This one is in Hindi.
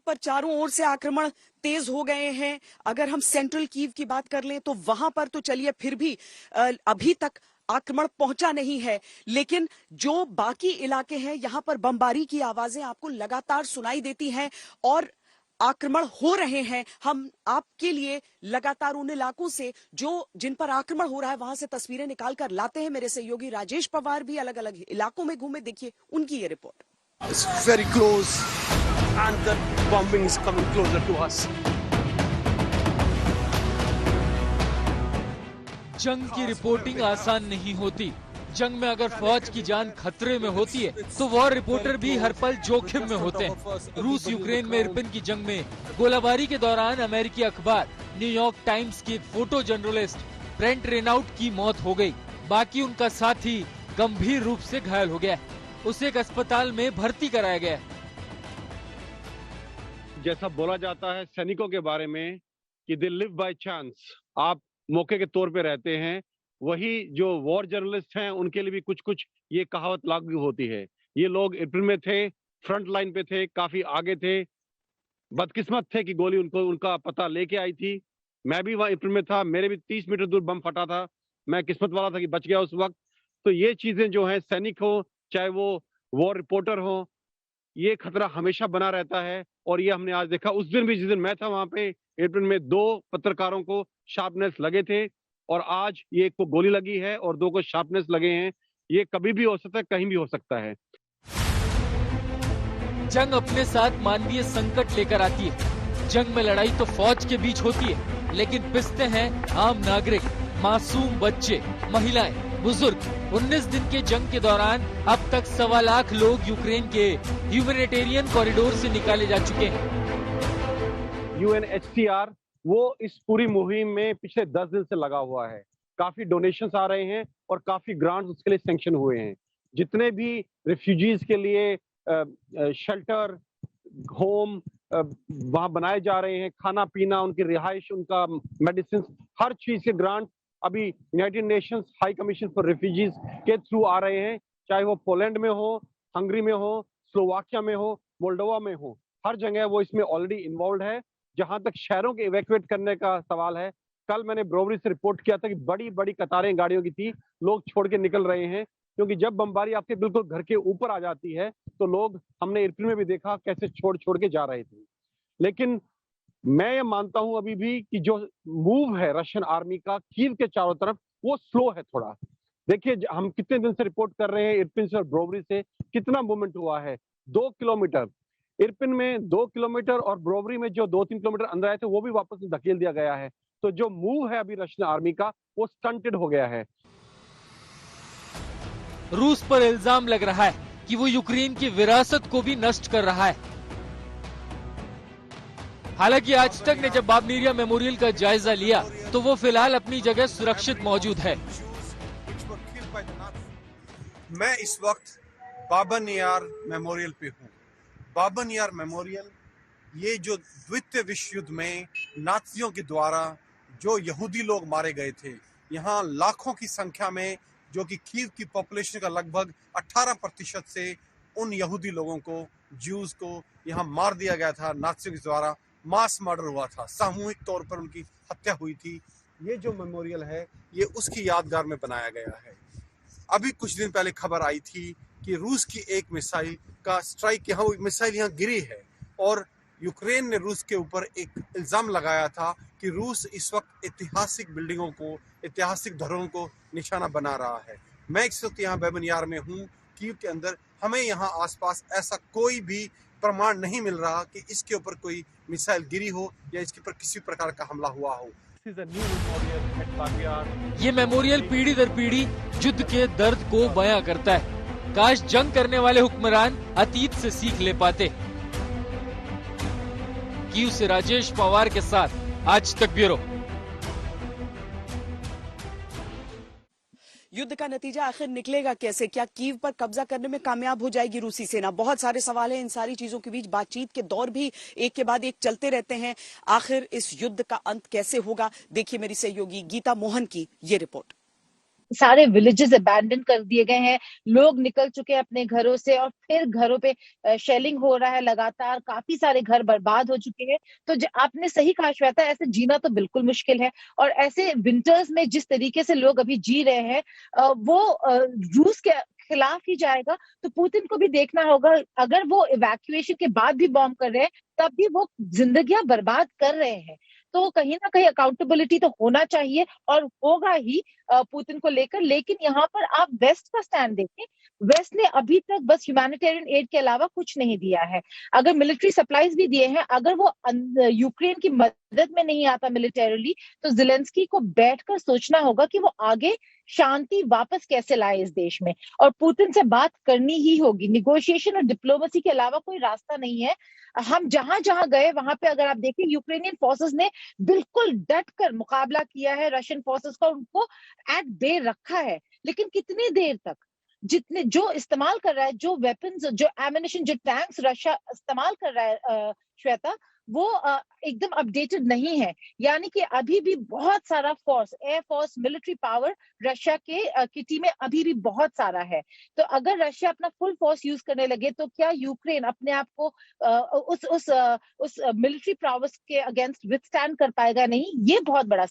पर चारों ओर से आक्रमण तेज हो गए हैं। अगर हम सेंट्रल कीव की बात कर लें तो वहां पर तो चलिए फिर भी अभी तक आक्रमण पहुंचा नहीं है, लेकिन जो बाकी इलाके हैं यहां पर बमबारी की आवाजें आपको लगातार सुनाई देती हैं और आक्रमण हो रहे हैं। हम आपके लिए लगातार उन इलाकों से जिन पर आक्रमण हो रहा है वहां से तस्वीरें निकाल कर लाते हैं। मेरे सहयोगी राजेश पवार भी अलग अलग इलाकों में घूमे, देखिए उनकी ये report. It's very close and the bombing is coming closer to us. जंग की रिपोर्टिंग आसान नहीं होती। जंग में अगर फौज की जान खतरे में होती है तो वॉर रिपोर्टर भी हर पल जोखिम में होते हैं। रूस यूक्रेन में इरपिन की जंग में गोलाबारी के दौरान अमेरिकी अखबार न्यूयॉर्क टाइम्स की एक फोटो जर्नलिस्ट ब्रेंट रेनाउट की मौत हो गई। बाकी उनका साथी गंभीर रूप से घायल हो गया। उसे एक अस्पताल में भर्ती कराया गया। जैसा बोला जाता है सैनिकों के बारे में कि दे लिव बाय चांस, आप मौके के तौर पे रहते हैं, वही जो वॉर जर्नलिस्ट हैं उनके लिए भी कुछ कुछ ये कहावत लागू होती है। ये लोग इरपिन में थे, फ्रंट लाइन पे थे, काफी आगे थे, बदकिस्मत थे कि गोली उनका पता लेके आई थी। मैं भी वहां इरपिन में था, मेरे भी 30 मीटर दूर बम फटा था, मैं किस्मत वाला था कि बच गया उस वक्त। तो ये चीजें जो है, सैनिक हो चाहे वो वॉर रिपोर्टर हो, ये खतरा हमेशा बना रहता है। और ये हमने आज देखा, उस दिन भी जिस दिन मैं था वहां पे एयरप्लेन में 2 पत्रकारों को शार्पनेस लगे थे और आज ये एक को गोली लगी है और 2 को शार्पनेस लगे हैं। ये कभी भी हो सकता है, कहीं भी हो सकता है। जंग अपने साथ मानवीय संकट लेकर आती है। जंग में लड़ाई तो फौज के बीच होती है, लेकिन पिसते हैं आम नागरिक, मासूम बच्चे, महिलाएं, बुजुर्ग। 19 दिन के जंग के दौरान अब तक 1.25 लाख लोग यूक्रेन के ह्यूमैनिटेरियन कॉरिडोर से निकाले जा चुके हैं। UNHCR वो इस पूरी मुहिम में पिछले 10 दिन से लगा हुआ है। काफी डोनेशंस आ रहे हैं और काफी ग्रांट्स उसके लिए सैंक्शन हुए हैं। जितने भी रिफ्यूजीज के लिए शेल्टर, होम वहां बनाए जा रहे हैं, खाना पीना, उनकी रिहाइश, उनका मेडिसिन, हर चीज के ग्रांट अभी United Nations high commission for refugees के थ्रू आ रहे हैं। चाहे वो पोलैंड में हो, हंगरी में हो, स्लोवाकिया में हो, मोल्डोवा में हो, हर जगह वो इसमें ऑलरेडी इन्वॉल्व है। जहां तक शहरों के इवैक्यूएट करने का सवाल है, कल मैंने ब्रोवरी से रिपोर्ट किया था कि बड़ी बड़ी कतारें गाड़ियों की थी, लोग छोड़ के निकल रहे हैं। क्योंकि जब बमबारी आपके बिल्कुल घर के ऊपर आ जाती है तो लोग, हमने इरपिन में भी देखा कैसे छोड़ छोड़ के जा रहे थे। लेकिन मैं ये मानता हूं अभी भी कि जो मूव है रशियन आर्मी का कीव के चारों तरफ, वो स्लो है थोड़ा। देखिए हम कितने दिन से रिपोर्ट कर रहे हैं, इरपिन से और ब्रोवरी से कितना मूवमेंट हुआ है। 2 किलोमीटर इरपिन में, 2 किलोमीटर और ब्रोवरी में जो 2-3 किलोमीटर अंदर आए थे वो भी वापस धकेल दिया गया है। तो जो मूव है अभी रशियन आर्मी का, वो स्टंटेड हो गया है। रूस पर इल्जाम लग रहा है कि वो यूक्रेन की विरासत को भी नष्ट कर रहा है। हालांकि आज तक ने जब बाबनेरिया मेमोरियल का जायजा लिया तो वो फिलहाल अपनी जगह सुरक्षित मौजूद है। मैं इस वक्त बाबन यार मेमोरियल पे हूँ। बाबन यार मेमोरियल ये जो द्वितीय विश्व युद्ध में नाजियों के द्वारा जो यहूदी लोग मारे गए थे, यहाँ लाखों की संख्या में, जो कि कीव की पॉपुलेशन का लगभग 18% से उन यहूदी लोगों को, ज्यूज को यहाँ मार दिया गया था नाजियों के द्वारा। मास मर्डर हुआ था, सामूहिक तौर पर उनकी हत्या हुई थी। ये जो मेमोरियल है ये उसकी यादगार में बनाया गया है। अभी कुछ दिन पहले खबर आई थी कि रूस की एक मिसाइल का स्ट्राइक, यहाँ मिसाइल यहाँ गिरी है और यूक्रेन ने रूस के ऊपर एक इल्जाम लगाया था कि रूस इस वक्त ऐतिहासिक बिल्डिंगों को, ऐतिहासिक धरोहरों को निशाना बना रहा है। मैं इस वक्त यहाँ बाबन यार में हूँ, कीव के अंदर। हमें यहाँ आसपास ऐसा कोई भी प्रमाण नहीं मिल रहा कि इसके ऊपर कोई मिसाइल गिरी हो या इसके ऊपर किसी प्रकार का हमला हुआ हो। ये मेमोरियल पीढ़ी दर पीढ़ी युद्ध के दर्द को बयां करता है। काश जंग करने वाले हुक्मरान अतीत से सीख ले पाते। कीव से राजेश पवार के साथ आज तक ब्यूरो। युद्ध का नतीजा आखिर निकलेगा कैसे? क्या कीव पर कब्जा करने में कामयाब हो जाएगी रूसी सेना? बहुत सारे सवाल हैं। इन सारी चीजों के बीच बातचीत के दौर भी एक के बाद एक चलते रहते हैं। आखिर इस युद्ध का अंत कैसे होगा? देखिए मेरी सहयोगी गीता मोहन की ये रिपोर्ट। सारे विलेजेस अबैंडन कर दिए गए हैं, लोग निकल चुके हैं अपने घरों से और फिर घरों पे शेलिंग हो रहा है लगातार, काफी सारे घर बर्बाद हो चुके हैं। तो आपने सही कहा श्वेता, ऐसे जीना तो बिल्कुल मुश्किल है। और ऐसे विंटर्स में जिस तरीके से लोग अभी जी रहे हैं वो रूस के खिलाफ ही जाएगा। तो पुतिन को भी देखना होगा, अगर वो इवैक्यूएशन के बाद भी बॉम्ब कर रहे हैं तब भी वो जिंदगियां बर्बाद कर रहे हैं। तो कहीं ना कहीं अकाउंटेबिलिटी तो होना चाहिए और होगा ही पुतिन को लेकर। लेकिन यहाँ पर आप वेस्ट का स्टैंड देखें, वेस्ट ने अभी तक बस ह्यूमैनिटेरियन एड के अलावा कुछ नहीं दिया है। अगर मिलिट्री सप्लाईज भी दिए हैं, अगर वो यूक्रेन की मदद में नहीं आता मिलिटरीली, तो ज़ेलेंस्की को बैठकर सोचना होगा कि वो आगे शांति वापस कैसे लाए इस देश में। और पुतिन से बात करनी ही होगी, निगोशिएशन और डिप्लोमेसी के अलावा कोई रास्ता नहीं है। हम जहां जहां गए वहां पे अगर आप देखें, यूक्रेनियन फोर्सेस ने बिल्कुल डट कर मुकाबला किया है रशियन फोर्सेस का, उनको एट बे रखा है। लेकिन कितनी देर तक? जितने जो इस्तेमाल कर रहा है, जो वेपन्स, जो एमिनेशन, जो टैंक्स रशिया इस्तेमाल कर रहा है श्वेता, वो एकदम अपडेटेड नहीं है। यानी कि अभी भी बहुत सारा force, air force, military power Russia के किटी में अभी भी बहुत सारा है। तो अगर रशिया अपना फुल फोर्स यूज करने लगे तो क्या यूक्रेन अपने आप को उस मिलिट्री पावर्स के अगेंस्ट विथस्टैंड कर पाएगा? नहीं, ये बहुत बड़ा